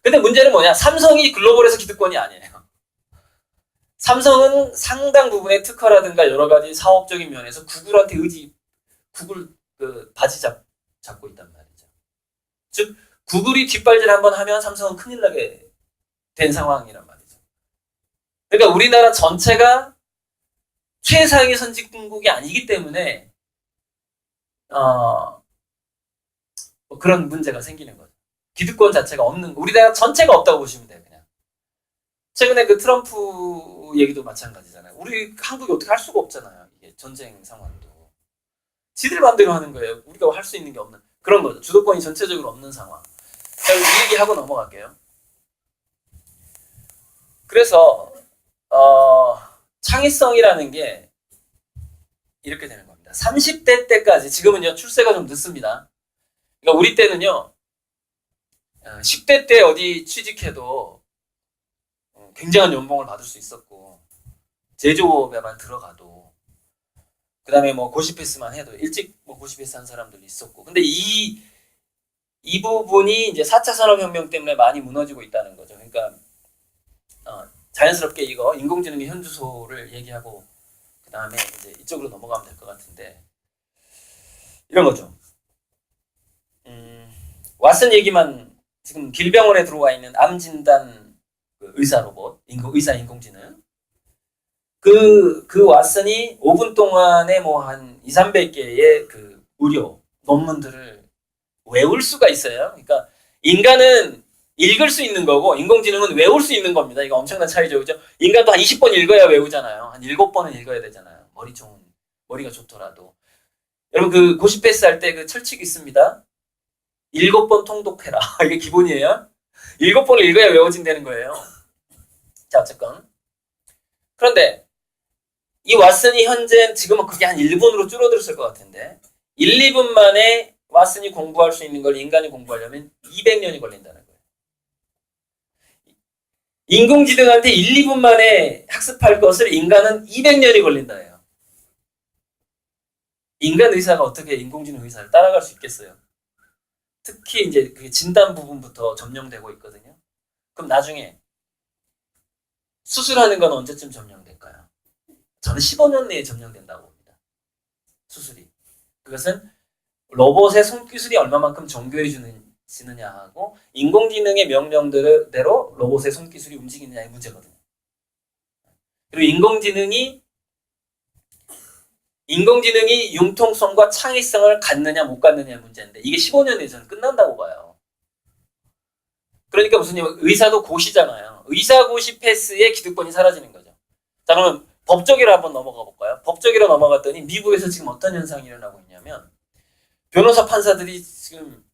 근데 문제는 뭐냐? 삼성이 글로벌에서 기득권이 아니에요. 삼성은 상당 부분의 특허라든가 여러 가지 사업적인 면에서 구글한테 구글 바지 잡고 있단 말이죠. 즉, 구글이 뒷발질 한번 하면 삼성은 큰일 나게 된 상황이란 말이죠. 그러니까 우리나라 전체가 최상위 선진국이 아니기 때문에 그런 문제가 생기는 거죠. 기득권 자체가 없는 거. 우리나라 전체가 없다고 보시면 돼요. 그냥 최근에 그 트럼프 얘기도 마찬가지잖아요. 우리 한국이 어떻게 할 수가 없잖아요. 이게 전쟁 상황도. 지들 마음대로 하는 거예요. 우리가 할 수 있는 게 없는 그런 거죠. 주도권이 전체적으로 없는 상황. 자, 이 얘기하고 넘어갈게요. 그래서 창의성이라는 게 이렇게 되는 겁니다. 30대 때까지, 지금은요 출세가 좀 늦습니다. 그러니까 우리 때는요 10대 때 어디 취직해도 굉장한 연봉을 받을 수 있었고, 제조업에만 들어가도, 그 다음에 뭐 고시패스만 해도 일찍 뭐 고시패스 한 사람들도 있었고, 근데 이 부분이 이제 4차 산업혁명 때문에 많이 무너지고 있다는 거죠. 그러니까 자연스럽게 이거 인공지능의 현주소를 얘기하고 그 다음에 이제 이쪽으로 넘어가면 될 것 같은데, 이런 거죠. 왓슨 얘기만, 지금 길병원에 들어와 있는 암 진단 의사 로봇, 의사 인공지능, 그 왓슨이 5분 동안에 뭐 한 200~300개의 그 의료 논문들을 외울 수가 있어요. 그러니까 인간은 읽을 수 있는 거고 인공지능은 외울 수 있는 겁니다. 이거 엄청난 차이죠. 그죠? 인간도 한 20번 읽어야 외우잖아요. 한 7번은 읽어야 되잖아요. 머리가 좋더라도. 여러분 그 고시패스 할 때 그 철칙이 있습니다. 7번 통독해라. 이게 기본이에요. 7번을 읽어야 외워진다는 거예요. 자, 어쨌건. 그런데 이 왓슨이 현재 지금은 그게 한 1분으로 줄어들었을 것 같은데 1, 2분 만에 왓슨이 공부할 수 있는 걸 인간이 공부하려면 200년이 걸린다는 거예요. 인공지능한테 1, 2분 만에 학습할 것을 인간은 200년이 걸린다예요. 인간 의사가 어떻게 인공지능 의사를 따라갈 수 있겠어요? 특히 이제 그게 진단 부분부터 점령되고 있거든요. 그럼 나중에 수술하는 건 언제쯤 점령될까요? 저는 15년 내에 점령된다고 봅니다. 수술이. 그것은 로봇의 손기술이 얼마만큼 정교해 지느냐 하고 인공지능의 명령대로 로봇의 손기술이 움직이느냐의 문제거든요. 그리고 인공지능이 융통성과 창의성을 갖느냐 못 갖느냐의 문제인데 이게 15년 내에 저는 끝난다고 봐요. 그러니까 무슨 의사도 고시잖아요. 의사고시 패스의 기득권이 사라지는 거죠. 자, 그러면 법조계로 한번 넘어가 볼까요? 법조계로 넘어갔더니 미국에서 지금 어떤 현상이 일어나고 있냐면 변호사 판사들이 지금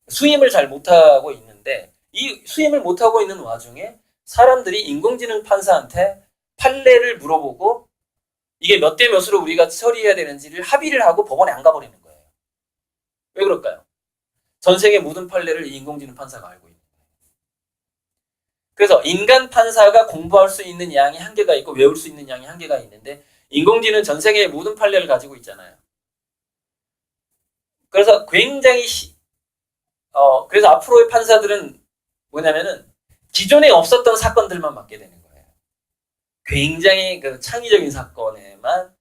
수임을 잘 못하고 있는데 이 수임을 못하고 있는 와중에 사람들이 인공지능 판사한테 판례를 물어보고 이게 몇 대 몇으로 우리가 처리해야 되는지를 합의를 하고 법원에 안 가버리는 거예요. 왜 그럴까요? 전생의 모든 판례를 이 인공지능 판사가 알고 있는 거예요. 그래서 인간 판사가 공부할 수 있는 양이 한계가 있고 외울 수 있는 양이 한계가 있는데 인공지능은 전생의 모든 판례를 가지고 있잖아요. 그래서 굉장히 그래서 앞으로의 판사들은 뭐냐면은 기존에 없었던 사건들만 맡게 되는 거예요. 굉장히 그 창의적인 사건에만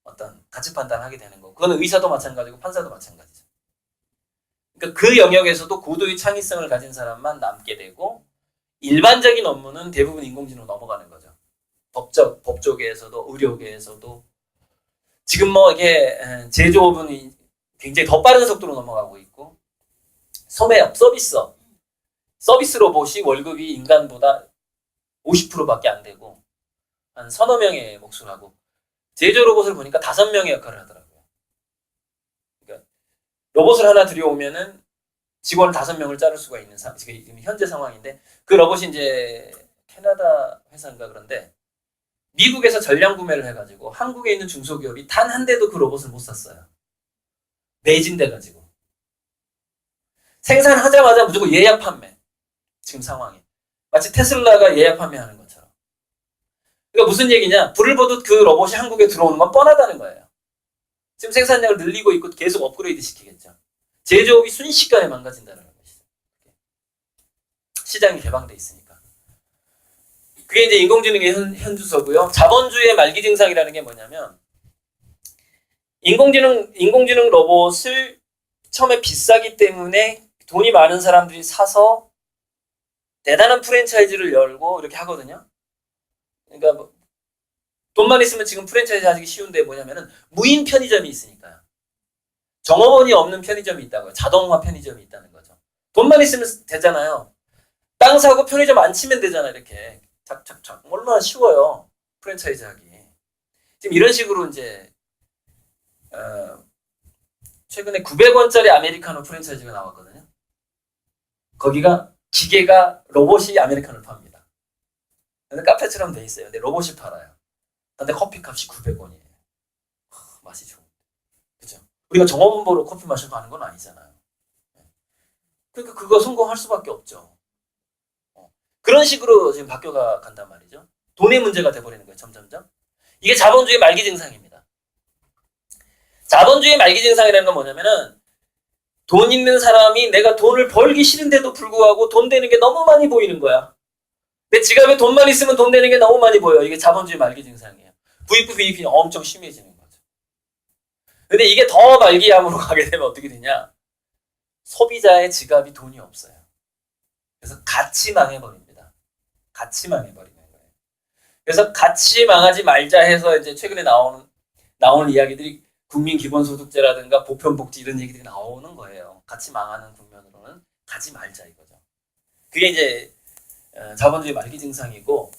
어떤 가치 판단하게 되는 거. 그거는 의사도 마찬가지고 판사도 마찬가지죠. 그러니까 그 영역에서도 고도의 창의성을 가진 사람만 남게 되고 일반적인 업무는 대부분 인공지능으로 넘어가는 거죠. 법조계에서도 의료계에서도 지금 뭐 이게 제조업은 굉장히 더 빠른 속도로 넘어가고 있고 소매업, 서비스 로봇이 월급이 인간보다 50%밖에 안 되고 한 서너 명의 몫을 하고 제조 로봇을 보니까 5명의 역할을 하더라고요. 그러니까 로봇을 하나 들여오면은 직원 5명을 자를 수가 있는 지금 현재 상황인데 그 로봇이 이제 캐나다 회사인가 그런데 미국에서 전량 구매를 해가지고 한국에 있는 중소기업이 단 한 대도 그 로봇을 못 샀어요. 매진돼가지고 생산하자마자 무조건 예약 판매. 지금 상황이 마치 테슬라가 예약 판매하는 것처럼. 그러니까 무슨 얘기냐? 불을 보듯 그 로봇이 한국에 들어오는 건 뻔하다는 거예요. 지금 생산량을 늘리고 있고 계속 업그레이드 시키겠죠. 제조업이 순식간에 망가진다는 것이죠. 시장이 개방돼 있으니까. 그게 이제 인공지능의 현주소고요. 자본주의의 말기 증상이라는 게 뭐냐면 인공지능 로봇을 처음에 비싸기 때문에 돈이 많은 사람들이 사서 대단한 프랜차이즈를 열고 이렇게 하거든요. 그러니까 뭐 돈만 있으면 지금 프랜차이즈 하기 쉬운데 뭐냐면은 무인 편의점이 있으니까요. 종업원이 없는 편의점이 있다고요. 자동화 편의점이 있다는 거죠. 돈만 있으면 되잖아요. 땅 사고 편의점 안 치면 되잖아. 이렇게 착착착. 얼마나 쉬워요. 프랜차이즈 하기. 지금 이런 식으로 이제 최근에 900원짜리 아메리카노 프랜차이즈가 나왔거든요. 거기가 기계가 로봇이 아메리카노를 팝니다. 근데 카페처럼 돼 있어요. 근데 로봇이 팔아요. 근데 커피 값이 900원이에요. 맛이 좋은. 그죠? 우리가 종업원보로 커피 마시고 하는 건 아니잖아요. 그러니까 그거 성공할 수밖에 없죠. 그런 식으로 지금 바뀌어가 간단 말이죠. 돈의 문제가 돼버리는 거예요. 점점점. 이게 자본주의 말기 증상입니다. 자본주의 말기 증상이라는 건 뭐냐면은 돈 있는 사람이 내가 돈을 벌기 싫은데도 불구하고 돈 되는 게 너무 많이 보이는 거야. 내 지갑에 돈만 있으면 돈 되는 게 너무 많이 보여. 이게 자본주의 말기 증상이에요. VP이 엄청 심해지는 거죠. 근데 이게 더 말기암으로 가게 되면 어떻게 되냐? 소비자의 지갑이 돈이 없어요. 그래서 같이 망해버립니다. 같이 망해버리는 거예요. 그래서 같이 망하지 말자 해서 이제 최근에 나오는 이야기들이 국민기본소득제라든가 보편복지 이런 얘기들이 나오는 거예요. 같이 망하는 국면으로는 가지 말자 이거죠. 그게 이제 자본주의 말기 증상이고,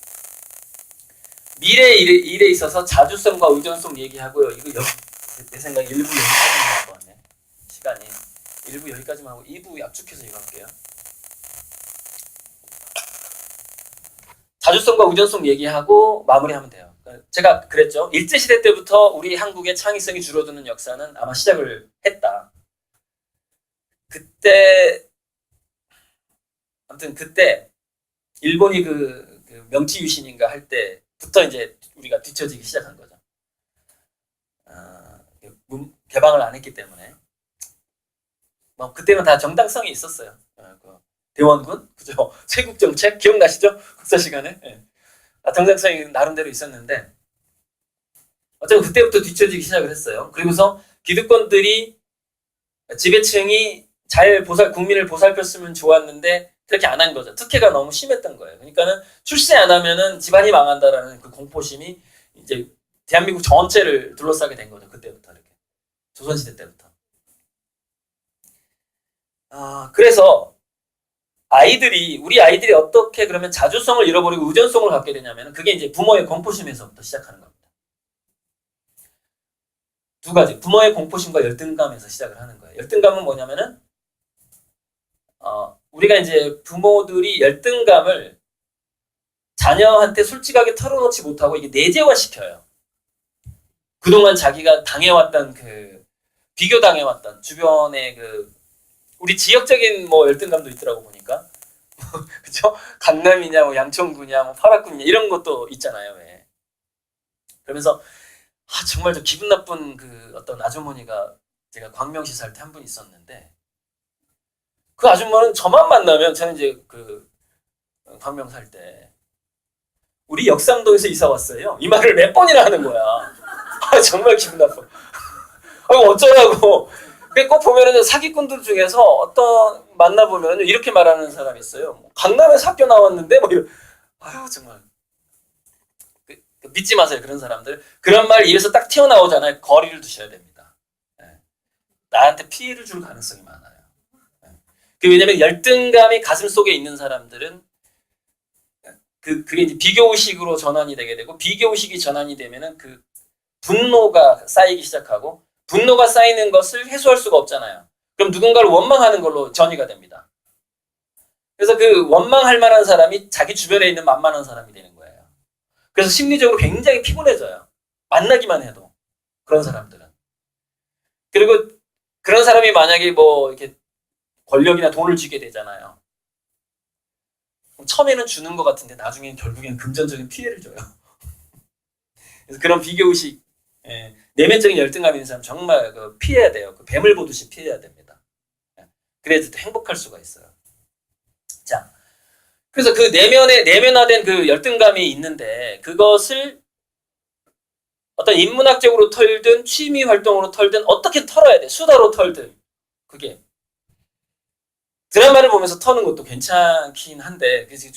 미래 일에 있어서 자주성과 의존성 얘기하고요. 이거 내 생각에 1부 여기까지만 할 것 같네. 시간이 1부 여기까지만 하고 2부 압축해서 이거 할게요. 자주성과 의존성 얘기하고 마무리하면 돼요. 제가 그랬죠. 일제시대 때부터 우리 한국의 창의성이 줄어드는 역사는 아마 시작을 했다. 아무튼 그때 일본이 그 명치 유신인가 할 때부터 이제 우리가 뒤처지기 시작한 거죠. 개방을 안 했기 때문에. 뭐 그때는 다 정당성이 있었어요. 대원군, 그죠? 세국정책 기억나시죠? 국사 시간에. 네. 정당성이 나름대로 있었는데 어차피 그때부터 뒤처지기 시작을 했어요. 그리고서 기득권들이 지배층이 국민을 보살폈으면 좋았는데 그렇게 안 한 거죠. 특혜가 너무 심했던 거예요. 그러니까는 출세 안 하면은 집안이 망한다라는 그 공포심이 이제 대한민국 전체를 둘러싸게 된 거죠. 그때부터 이렇게 조선시대 때부터. 그래서 우리 아이들이 어떻게 그러면 자주성을 잃어버리고 의존성을 갖게 되냐면 그게 이제 부모의 공포심에서부터 시작하는 겁니다. 두 가지. 부모의 공포심과 열등감에서 시작을 하는 거예요. 열등감은 뭐냐면은, 우리가 이제 부모들이 열등감을 자녀한테 솔직하게 털어놓지 못하고 이게 내재화 시켜요. 그동안 자기가 당해왔던 비교당해왔던 주변의 우리 지역적인 뭐 열등감도 있더라고 보니까. 그죠? 강남이냐, 뭐 양천구냐, 뭐 파라구냐, 이런 것도 있잖아요, 왜. 그러면서, 정말 저 기분 나쁜 어떤 아주머니가 제가 광명시 살 때 한 분 있었는데, 그 아주머니는 저만 만나면, 저는 이제 광명 살 때, 우리 역삼동에서 이사 왔어요. 이 말을 몇 번이나 하는 거야. 정말 기분 나빠. 어쩌라고. 꼭 보면은 사기꾼들 중에서 만나보면 이렇게 말하는 사람이 있어요. 강남에서 학교 나왔는데, 정말. 믿지 마세요, 그런 사람들. 그런 말 입에서 딱 튀어나오잖아요. 거리를 두셔야 됩니다. 나한테 피해를 줄 가능성이 많아요. 왜냐면 열등감이 가슴 속에 있는 사람들은 그게 이제 비교의식으로 전환이 되게 되고, 비교의식이 전환이 되면은 분노가 쌓이기 시작하고, 분노가 쌓이는 것을 해소할 수가 없잖아요. 그럼 누군가를 원망하는 걸로 전이가 됩니다. 그래서 원망할 만한 사람이 자기 주변에 있는 만만한 사람이 되는 거예요. 그래서 심리적으로 굉장히 피곤해져요. 만나기만 해도. 그런 사람들은. 그리고 그런 사람이 만약에 이렇게 권력이나 돈을 쥐게 되잖아요. 처음에는 주는 것 같은데 나중에는 결국에는 금전적인 피해를 줘요. 그래서 그런 비교의식, 내면적인 열등감이 있는 사람 정말 피해야 돼요. 뱀을 보듯이 피해야 됩니다. 그래야지 행복할 수가 있어요. 자, 그래서 내면화된 열등감이 있는데 그것을 어떤 인문학적으로 털든 취미 활동으로 털든 어떻게 털어야 돼. 수다로 털든. 그게 드라마를 보면서 터는 것도 괜찮긴 한데 그래서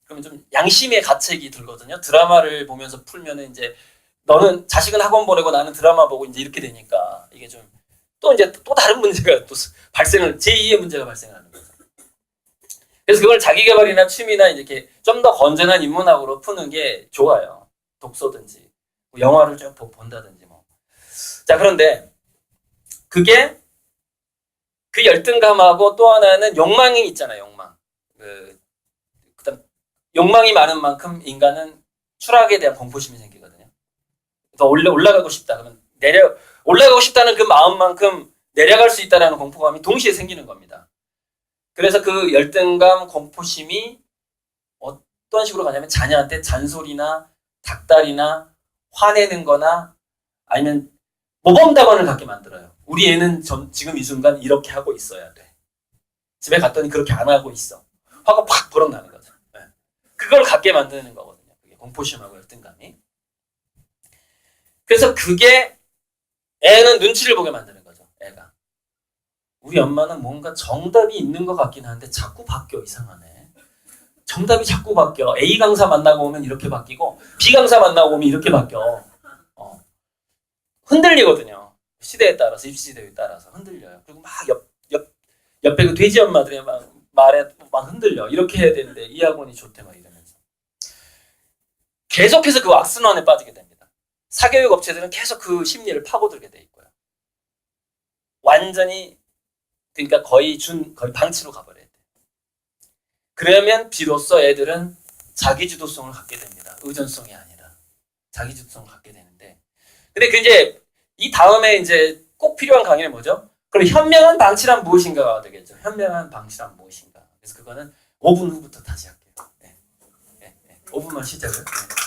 그러면 좀 양심의 가책이 들거든요. 드라마를 보면서 풀면은 이제 너는 자식은 학원 보내고 나는 드라마 보고 이제 이렇게 되니까 이게 또 다른 문제가 또 제2의 문제가 발생하는 거죠. 그래서 그걸 자기계발이나 취미나 이렇게 좀 더 건전한 인문학으로 푸는 게 좋아요. 독서든지 뭐 영화를 쭉 본다든지 뭐. 자, 그런데 그게 그 열등감하고 또 하나는 욕망이 있잖아요. 욕망. 그다음 욕망이 많은 만큼 인간은 추락에 대한 공포심이 생기거든요. 더 올라가고 싶다. 그러면 올라가고 싶다는 그 마음만큼 내려갈 수 있다는 공포감이 동시에 생기는 겁니다. 그래서 그 열등감, 공포심이 어떤 식으로 가냐면 자녀한테 잔소리나 닥달이나 화내는 거나 아니면 모범답안을 갖게 만들어요. 우리 애는 지금 이 순간 이렇게 하고 있어야 돼. 집에 갔더니 그렇게 안 하고 있어. 화가 팍 불어나는 거죠. 네. 그걸 갖게 만드는 거거든요. 그게 공포심하고 열등감이. 그래서 그게 애는 눈치를 보게 만드는 거죠. 애가. 우리 엄마는 뭔가 정답이 있는 것 같긴 한데 자꾸 바뀌어. 이상하네. 정답이 자꾸 바뀌어. A 강사 만나고 오면 이렇게 바뀌고 B 강사 만나고 오면 이렇게 바뀌어. 흔들리거든요. 시대에 따라서, 입시시대에 따라서 흔들려요. 그리고 막 옆에 그 돼지 엄마들이 막 말에 막 흔들려. 이렇게 해야 되는데 이 학원이 좋대 막 이러면서. 계속해서 그 악순환에 빠지게 됩니다. 사교육 업체들은 계속 그 심리를 파고들게 돼 있고요. 완전히 그러니까 거의 방치로 가버려야 돼요. 그러면 비로소 애들은 자기주도성을 갖게 됩니다. 의존성이 아니라 자기주도성을 갖게 되는데, 근데 그 이제 이 다음에 이제 꼭 필요한 강의는 뭐죠? 그럼 현명한 방치란 무엇인가가 되겠죠. 현명한 방치란 무엇인가. 그래서 그거는 5분 후부터 다시 할게요. 네. 5분만 시작을. 네.